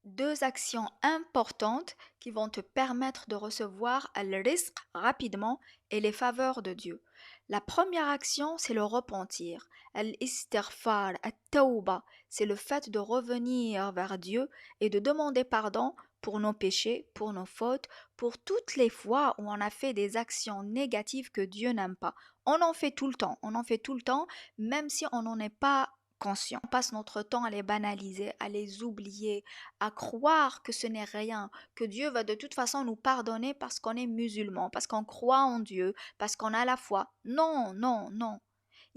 Deux actions importantes qui vont te permettre de recevoir le risque rapidement et les faveurs de Dieu. La première action, c'est le repentir. Al-istighfar, at-tawba, c'est le fait de revenir vers Dieu et de demander pardon pour nos péchés, pour nos fautes, pour toutes les fois où on a fait des actions négatives que Dieu n'aime pas. On en fait tout le temps, on en fait tout le temps, même si on n'en est pas conscient. On passe notre temps à les banaliser, à les oublier, à croire que ce n'est rien, que Dieu va de toute façon nous pardonner parce qu'on est musulman, parce qu'on croit en Dieu, parce qu'on a la foi. Non, non, non.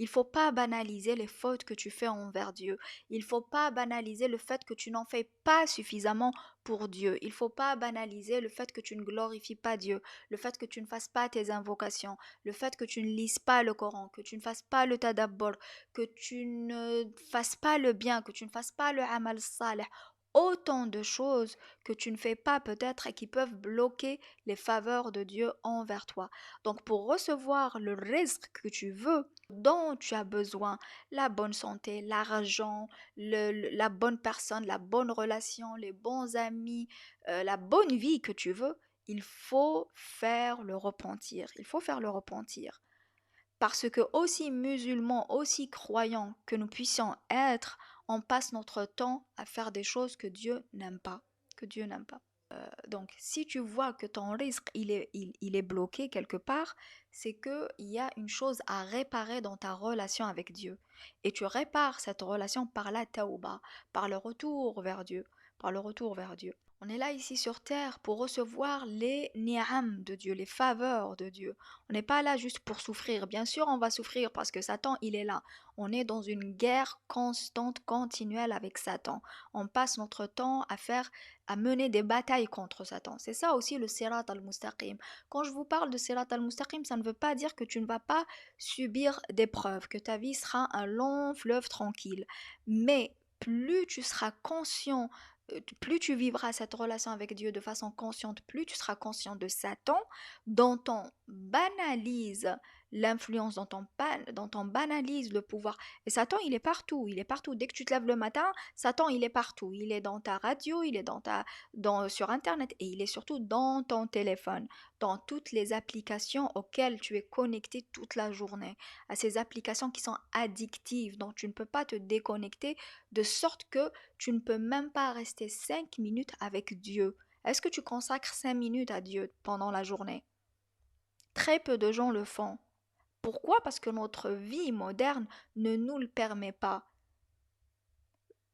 Il faut pas banaliser les fautes que tu fais envers Dieu. Il faut pas banaliser le fait que tu n'en fais pas suffisamment pour Dieu. Il faut pas banaliser le fait que tu ne glorifies pas Dieu, le fait que tu ne fasses pas tes invocations, le fait que tu ne lises pas le Coran, que tu ne fasses pas le tadabbur, que tu ne fasses pas le bien, que tu ne fasses pas le amal salih. Autant de choses que tu ne fais pas peut-être et qui peuvent bloquer les faveurs de Dieu envers toi. Donc pour recevoir le risque que tu veux, dont tu as besoin, la bonne santé, l'argent, la bonne personne, la bonne relation, les bons amis, la bonne vie que tu veux, il faut faire le repentir. Il faut faire le repentir. Parce que aussi musulmans, aussi croyants que nous puissions être, on passe notre temps à faire des choses que Dieu n'aime pas. Que Dieu n'aime pas. Donc, si tu vois que ton risque il est bloqué quelque part, c'est qu'il y a une chose à réparer dans ta relation avec Dieu. Et tu répares cette relation par la tauba, par le retour vers Dieu, par le retour vers Dieu. On est là ici sur terre pour recevoir les ni'am de Dieu, les faveurs de Dieu. On n'est pas là juste pour souffrir. Bien sûr, on va souffrir parce que Satan, il est là. On est dans une guerre constante, continuelle avec Satan. On passe notre temps à mener des batailles contre Satan. C'est ça aussi le Sirat al-Mustaqim. Quand je vous parle de Sirat al-Mustaqim, ça ne veut pas dire que tu ne vas pas subir d'épreuves, que ta vie sera un long fleuve tranquille. Mais plus tu seras conscient, plus tu vivras cette relation avec Dieu de façon consciente, plus tu seras conscient de Satan, dont on banalise l'influence, dont on banalise le pouvoir. Et Satan, il est partout, il est partout. Dès que tu te lèves le matin, Satan, il est partout. Il est dans ta radio, il est sur Internet et il est surtout dans ton téléphone, dans toutes les applications auxquelles tu es connecté toute la journée, à ces applications qui sont addictives, dont tu ne peux pas te déconnecter, de sorte que tu ne peux même pas rester 5 minutes avec Dieu. Est-ce que tu consacres 5 minutes à Dieu pendant la journée? Très peu de gens le font. Pourquoi? Parce que notre vie moderne ne nous le permet pas.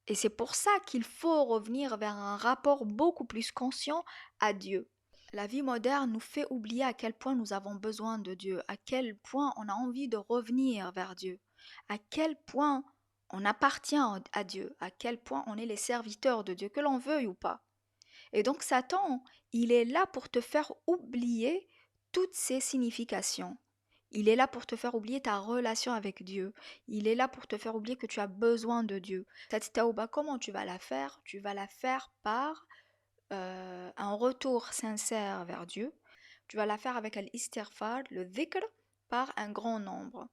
Et c'est pour ça qu'il faut revenir vers un rapport beaucoup plus conscient à Dieu. La vie moderne nous fait oublier à quel point nous avons besoin de Dieu, à quel point on a envie de revenir vers Dieu, à quel point on appartient à Dieu, à quel point on est les serviteurs de Dieu, que l'on veuille ou pas. Et donc Satan, il est là pour te faire oublier toutes ces significations. Il est là pour te faire oublier ta relation avec Dieu. Il est là pour te faire oublier que tu as besoin de Dieu. Cette tauba, comment tu vas la faire? Tu vas la faire par un retour sincère vers Dieu. Tu vas la faire avec al-istighfar, le dhikr, par un grand nombre.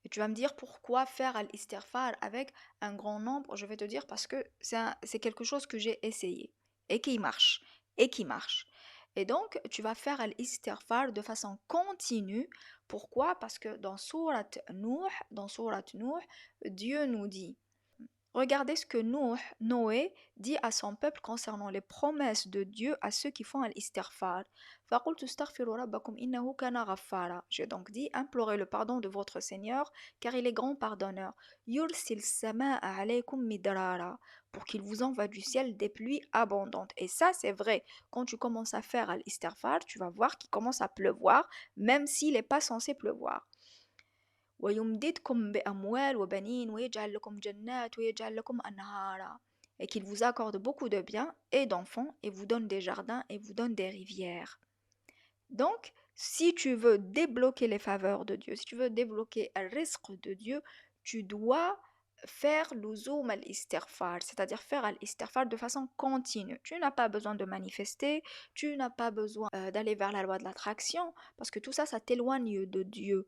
Et tu vas me dire pourquoi faire al-istighfar avec un grand nombre. Je vais te dire parce que c'est quelque chose que j'ai essayé et qui marche. Et qui marche. Et donc, tu vas faire al-istighfar de façon continue. Pourquoi? Parce que dans Surat Nuh, Dieu nous dit regardez ce que Noé dit à son peuple concernant les promesses de Dieu à ceux qui font al-istighfar. فَقُلْتُ اسْتَغْفِرُوا رَبَّكُمْ إِنَّهُ كَانَ غَفَّارًا. J'ai donc dit, implorez le pardon de votre Seigneur, car il est grand pardonneur. يُرْسِلْ السَّمَاءَ عَلَيْكُمْ مِدْرَارًا. Pour qu'il vous envoie du ciel des pluies abondantes. Et ça, c'est vrai. Quand tu commences à faire al-istighfar, tu vas voir qu'il commence à pleuvoir, même s'il n'est pas censé pleuvoir. ويمددكم بأموال وبنين ويجعل لكم جنات ويجعل لكم أنهارا. Et qu'il vous accorde beaucoup de biens et d'enfants et vous donne des jardins et vous donne des rivières. Donc, si tu veux débloquer les faveurs de Dieu, si tu veux débloquer le risque de Dieu, tu dois faire l'ouzoum al-istighfar, c'est-à-dire faire al-istighfar de façon continue. Tu n'as pas besoin de manifester, tu n'as pas besoin d'aller vers la loi de l'attraction, parce que tout ça, ça t'éloigne de Dieu.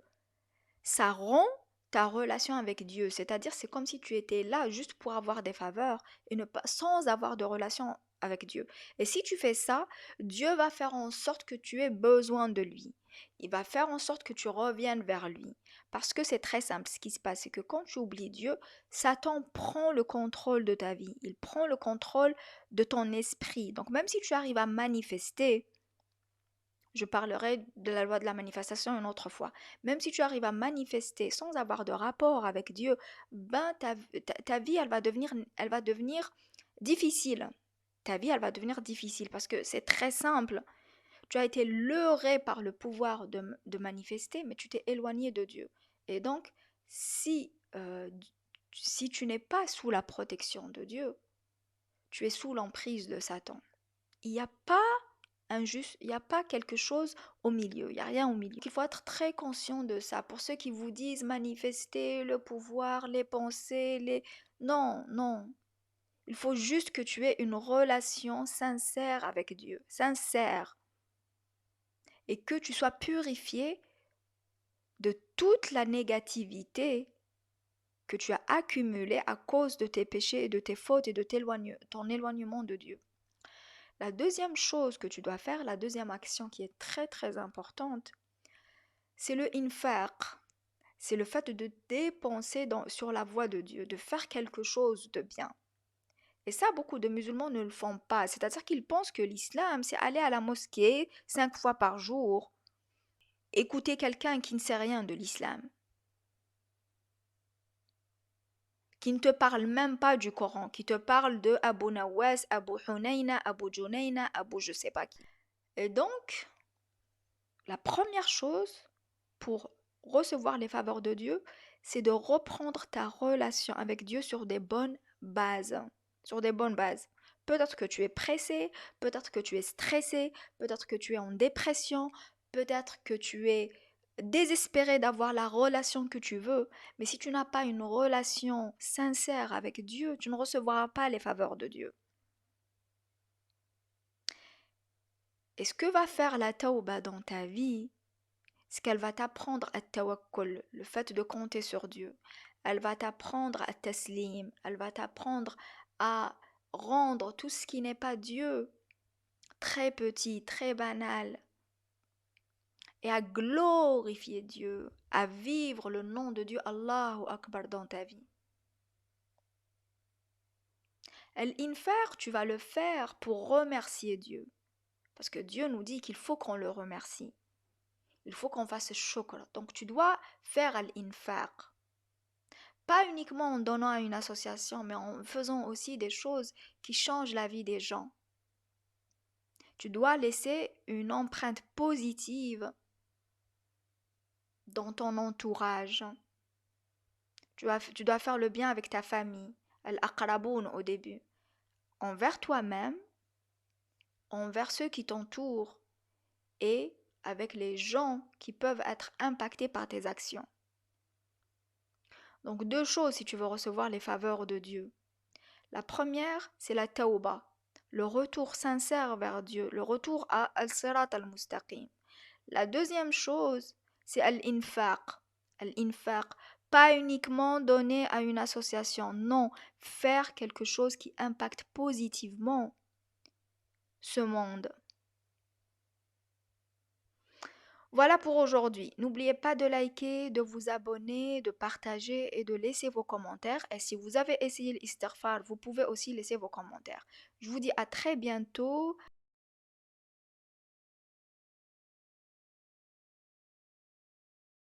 Ça rend ta relation avec Dieu. C'est-à-dire, c'est comme si tu étais là juste pour avoir des faveurs et ne pas sans avoir de relation avec Dieu. Et si tu fais ça, Dieu va faire en sorte que tu aies besoin de lui. Il va faire en sorte que tu reviennes vers lui. Parce que c'est très simple. Ce qui se passe, c'est que quand tu oublies Dieu, Satan prend le contrôle de ta vie. Il prend le contrôle de ton esprit. Donc même si tu arrives à manifester, je parlerai de la loi de la manifestation une autre fois. Même si tu arrives à manifester sans avoir de rapport avec Dieu, ben ta vie, elle va devenir difficile. Ta vie, elle va devenir difficile parce que c'est très simple. Tu as été leurré par le pouvoir de manifester, mais tu t'es éloigné de Dieu. Et donc, si tu n'es pas sous la protection de Dieu, tu es sous l'emprise de Satan. Il n'y a pas il n'y a pas quelque chose au milieu, il n'y a rien au milieu. Il faut être très conscient de ça. Pour ceux qui vous disent manifester le pouvoir, les pensées, les... Non, non. Il faut juste que tu aies une relation sincère avec Dieu, sincère, et que tu sois purifié de toute la négativité que tu as accumulée à cause de tes péchés et de tes fautes et de ton éloignement de Dieu. La deuxième chose que tu dois faire, la deuxième action qui est très très importante, c'est le infaq. C'est le fait de dépenser sur la voie de Dieu, de faire quelque chose de bien. Et ça, beaucoup de musulmans ne le font pas. C'est-à-dire qu'ils pensent que l'islam, c'est aller à la mosquée 5 fois par jour, écouter quelqu'un qui ne sait rien de l'islam, qui ne te parle même pas du Coran, qui te parle de Abu Nawas, Abu Hunayna, Abu Junayna, Abu je sais pas qui. Et donc, la première chose pour recevoir les faveurs de Dieu, c'est de reprendre ta relation avec Dieu sur des bonnes bases. Sur des bonnes bases. Peut-être que tu es pressé, peut-être que tu es stressé, peut-être que tu es en dépression, peut-être que tu es désespéré d'avoir la relation que tu veux, mais si tu n'as pas une relation sincère avec Dieu, tu ne recevras pas les faveurs de Dieu. Et ce que va faire la tauba dans ta vie, c'est qu'elle va t'apprendre à tawakkul, le fait de compter sur Dieu. Elle va t'apprendre à taslim, elle va t'apprendre à rendre tout ce qui n'est pas Dieu très petit, très banal, et à glorifier Dieu, à vivre le nom de Dieu Allahu Akbar dans ta vie. L'infaq, tu vas le faire pour remercier Dieu. Parce que Dieu nous dit qu'il faut qu'on le remercie. Il faut qu'on fasse shukr. Donc tu dois faire l'infaq. Pas uniquement en donnant à une association, mais en faisant aussi des choses qui changent la vie des gens. Tu dois laisser une empreinte positive dans ton entourage. Tu dois faire le bien avec ta famille, al-aqraboun au début, envers toi-même, envers ceux qui t'entourent et avec les gens qui peuvent être impactés par tes actions. Donc 2 choses si tu veux recevoir les faveurs de Dieu. La première, c'est la tauba, le retour sincère vers Dieu, le retour à al-sirat al-mustaqim. La deuxième chose, c'est al-infaq. Al-infaq, pas uniquement donner à une association, non, faire quelque chose qui impacte positivement ce monde. Voilà pour aujourd'hui. N'oubliez pas de liker, de vous abonner, de partager et de laisser vos commentaires. Et si vous avez essayé l'istighfar, vous pouvez aussi laisser vos commentaires. Je vous dis à très bientôt.